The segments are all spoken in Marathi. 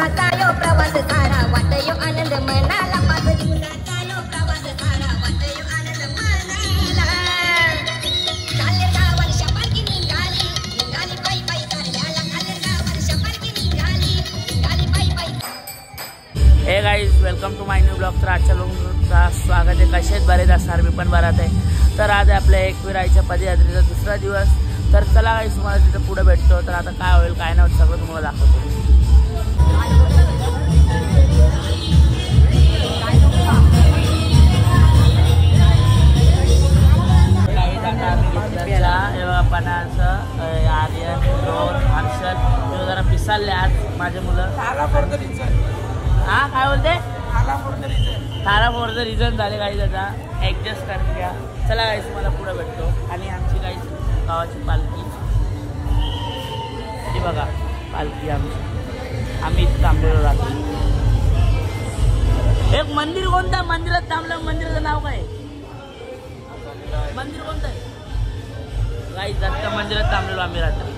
जीवनाचा यो प्रवास सारा वाटयो आनंद मनाला 5 दिवसाचा यो प्रवास सारा वाटयो आनंद मनाला कालेगाव वर्षा पालखी निघाली पायी पायी चालल्याला कालेगाव वर्षा पालखी निघाली पायी पायी। Hey guys welcome to my new blog. तर आजच्या लोकांचा स्वागत आहे। कसे आहेत? बरेच असणार, मी पण बरात आहे। तर आज आपल्या एकविराईच्या पदयात्रेचा दुसरा दिवस। तर चला गाइस तुम्हाला तिथे पुढे भेटतो। तर आता काय होईल काय नाही सगळं तुम्हाला दाखवतो। हे बघा पणाचं आर्यन रोहन हर्षद हे जरा पिसालले आज माझे मुलं। हा काय बोलते? थारा फॉर द रिझन झाले काही त्याचा ॲडजस्ट करून घ्या। चला गाईस तुम्हाला पुढे भेटतो। आणि आमची गाईस गावाची पालखी ही बघा पालखी आम्ही इथं थांबलेलो राहतो। एक मंदिर कोणतं आहे? मंदिरात थांबलं। मंदिराचं नाव काय? मंदिर कोणतं आहे गाईस? दत्त मंदिरात थांबलेलो आम्ही रात्री।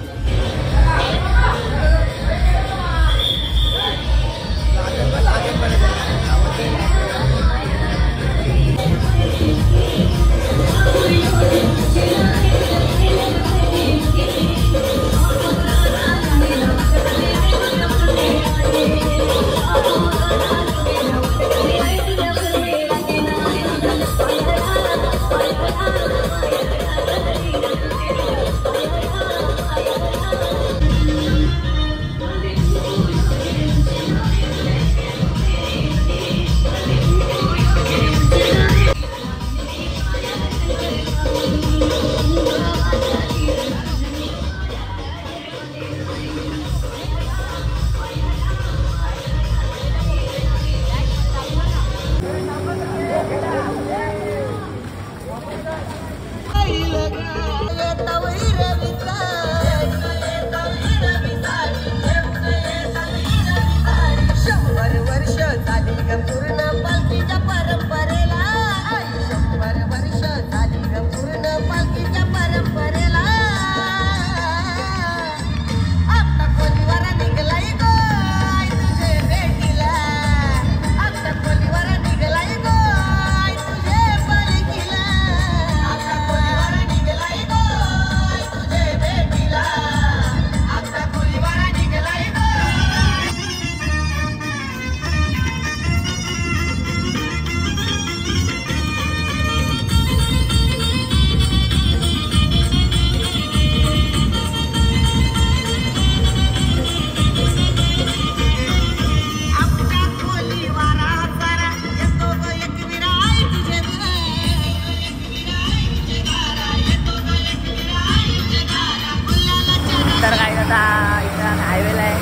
हायवेला आहे,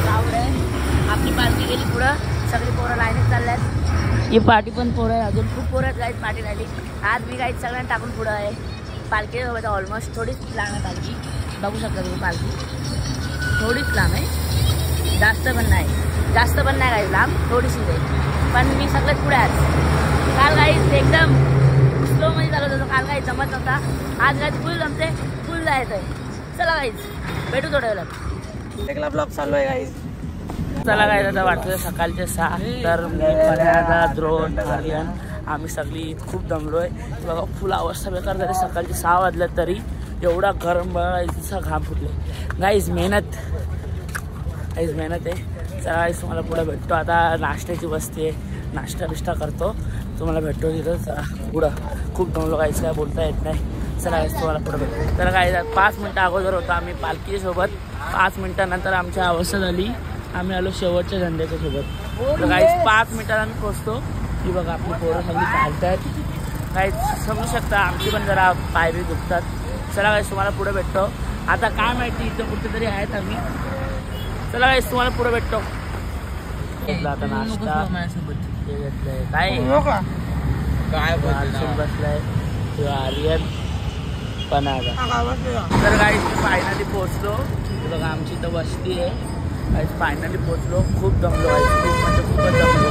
क्राऊड आहे। आपली पालखी गेली पुढं, सगळी पोरं लाईनीत चालल्यात। ही पार्टी पण पोरं आहे, अजून खूप पोरं आहेत गाईत पार्टी राहिली। आज मी गाईत सगळ्यांना टाकून पुढं आहे। पालखी ऑलमोस्ट थोडीच लांब आहे पालखी, बघू शकता तुम्ही। पालखी थोडीच लांब आहे, जास्त पण नाही गाईत लांब, थोडीशी आहे। पण मी सगळ्यात पुढे आज। काल गाईत एकदम स्लो मध्ये चालत होतो, काल गाईत जमत नव्हता। आज गाईत फुल जमते, फुल जायचं आहे। चला गाईज भेटू थोड्या वेळात। एकला ब्लॉग चालू आहे गाईज। चला गाईज आता वाटतं सकाळचे 6। तर मी पण्याला द्रोण आर्यन आम्ही सगळी खूप दमलोय। बघा फुल अवस्था बेकार झाली। सकाळचे 6 वाजल्यात तरी एवढा गरम बघा, घाम फुटले। गाईज मेहनत आहे। चला गाईज तुम्हाला पुढे भेटतो। आता नाश्त्याची बसती आहे, नाश्ता बिष्टा करतो, तुम्हाला भेटतो तिथं। चला पुढं खूप दमलो गाईज, काय बोलता येत नाही। चला गाईज तुम्हाला पुढे भेटतो। तर काय 5 मिनटं अगोदर होतो आम्ही पालखीसोबत, 5 मिनटानंतर आमची अवस्था झाली। आम्ही आलो शेवटच्या झंड्याच्या सोबत। तर गाईज 5 मिनिटांनी पोचतो। ही बघा आपली पोरं सगळी चालतात, गाईज समजू शकता आमची पण जरा पाय बी दुखतात। चला गाईज तुम्हाला पुढे भेटतो। आता काय माहिती इथं कुठेतरी आहेत आम्ही। चला गाईज तुम्हाला पुढे भेटतो। आता नाश्ता घेतलंय काय बसलाय आर्यन पणाला। तर गाईज फायनली पोहोचलो। बघा आमची इथं वस्ती आहे गाईज, फायनली पोहोचलो। खूप दमलो गाईज, खूप म्हणजे खूपच दमलो।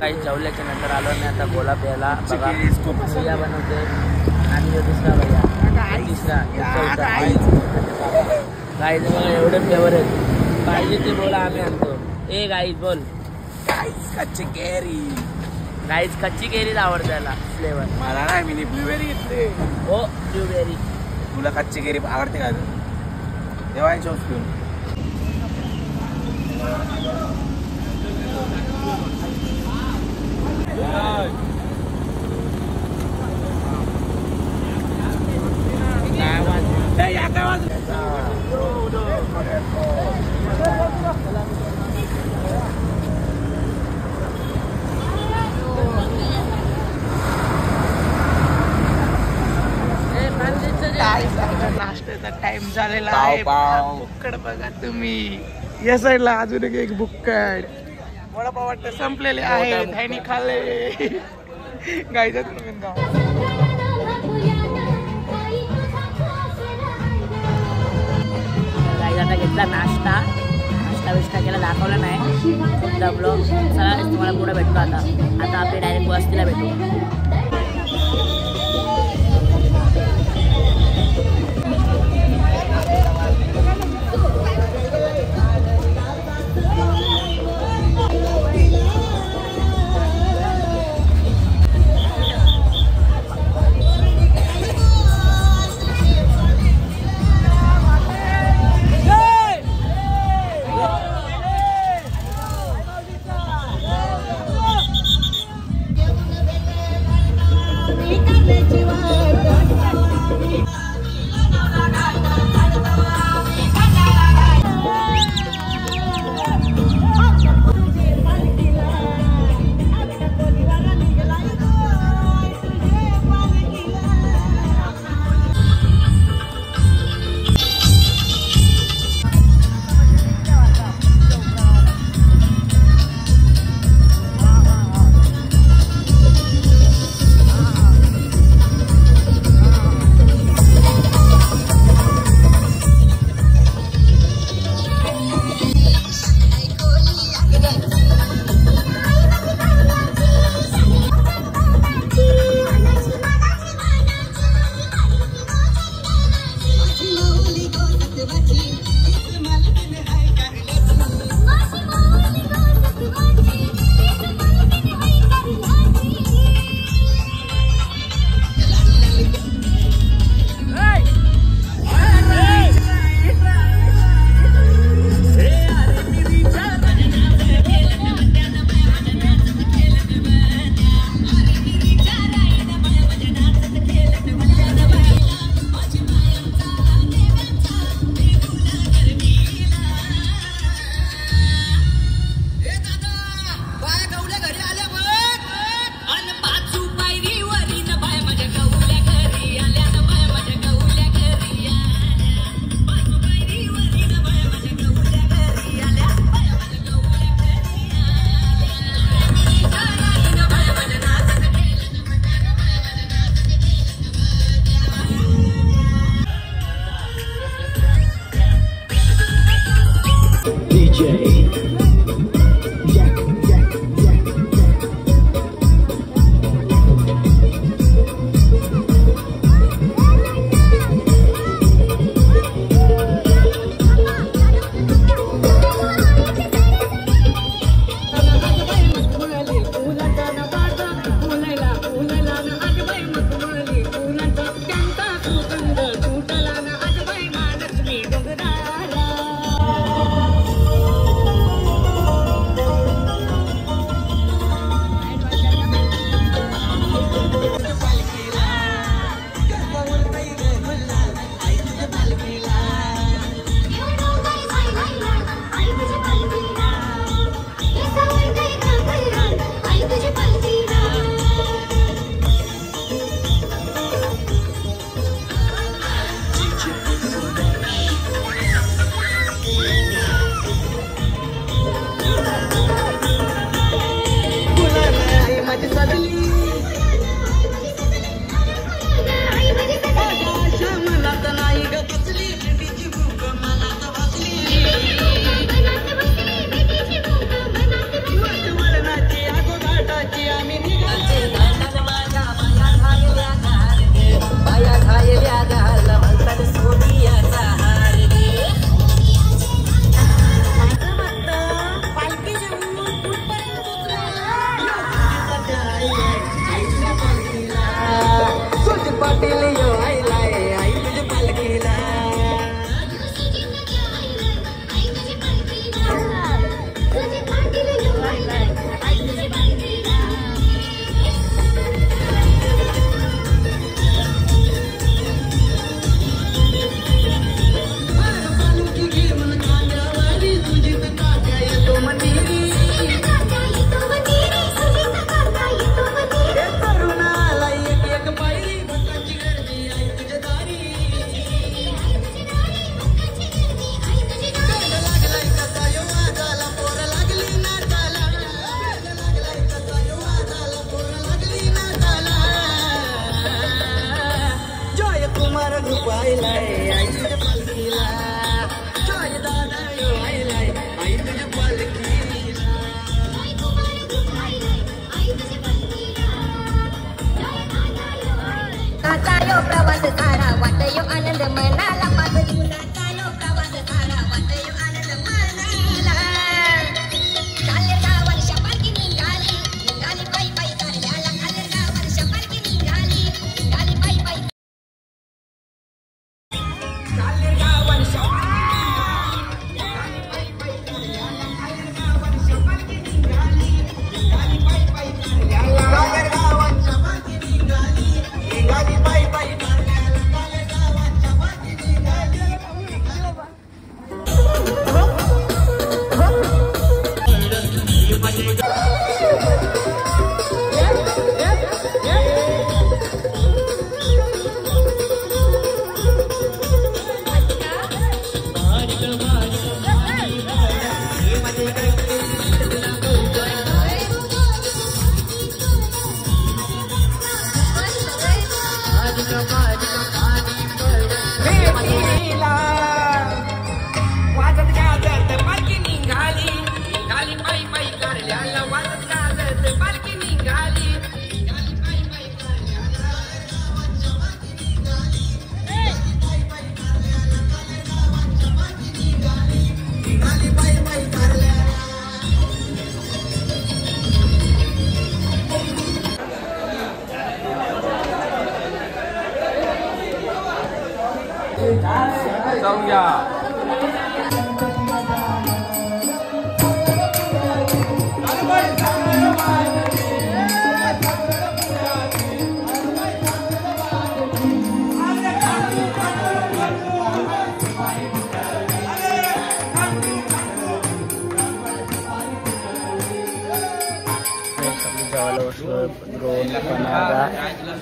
काही जेवल्याच्या नंतर आलो आणि आता गोला प्यायला बघा भैया बनवते आणि जो दुसरा भैया तिसरा चौथा गाईज बघा एवढे फ्लेवर आहेत पाहिजे ते बोला आम्ही आणतो ए गाईज बोल कच्ची केरी गाईज कच्ची केरीच आवडते त्याला फ्लेवर मला नाही मी ब्लूबेरी घेतली हो ब्लूबेरी तुला कच्ची केरी आवडते का तेव्हा घेऊन नाश्त्याचा टाइम झालेला आहे बुक्कड बघा तुम्ही या साईडला अजून एक बुक्कड वडापाव वाटतं संपलेले आहे त्यांनी खाल्ले गायचं नवीन गाव आता घेतला नाश्ता विष्टा केला दाखवला नाही दबलो चला तुम्हाला पुढे भेटतो आता आपली डायरेक्ट वस्तीला भेटू माझी सजली मनात नाही ग बसली भेटीची भूक मनात बसली वळणाची आगोगाटाची आम्ही निघाले बाया खायल्या गाल म्हणतात सोनियाचा हार पालखी जेवून कुठपर्यंत तुझी पाटील यो आईलाय आई तुझ्या पालखीला प्रवास सारा वाटयो आनंद मनाला पाच दिवसाचा लो प्रवास सारा वाटयो आनंद मनाला काले गावात शपाकी निघाली निघाली पायी पायी कारल्याला काले गावात शपाकी निघाली निघाली पायी पायी काले गावात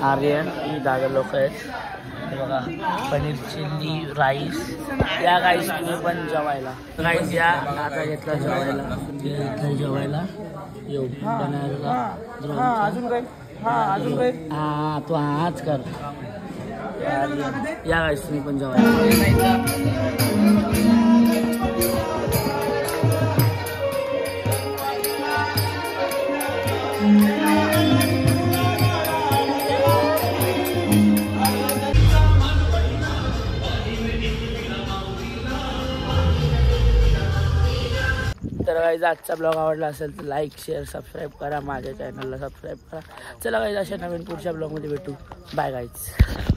आर्यन ही दादा लोक आहेत हे बघा पनीर चिल्ली राईस या गाईस तुम्ही पण जेवायला राईस या आता घेतला जेवायला येऊ बनायला अजून काही हा तू हाच कर या गाईस तुम्ही पण जेवायला तर गाईज आजचा ब्लॉग आवडला असेल तर लाईक शेअर सबस्क्राईब करा माझ्या चॅनलला सबस्क्राईब करा चला गाईज अशा नवीन पुढच्या ब्लॉगमध्ये भेटू बाय गाईज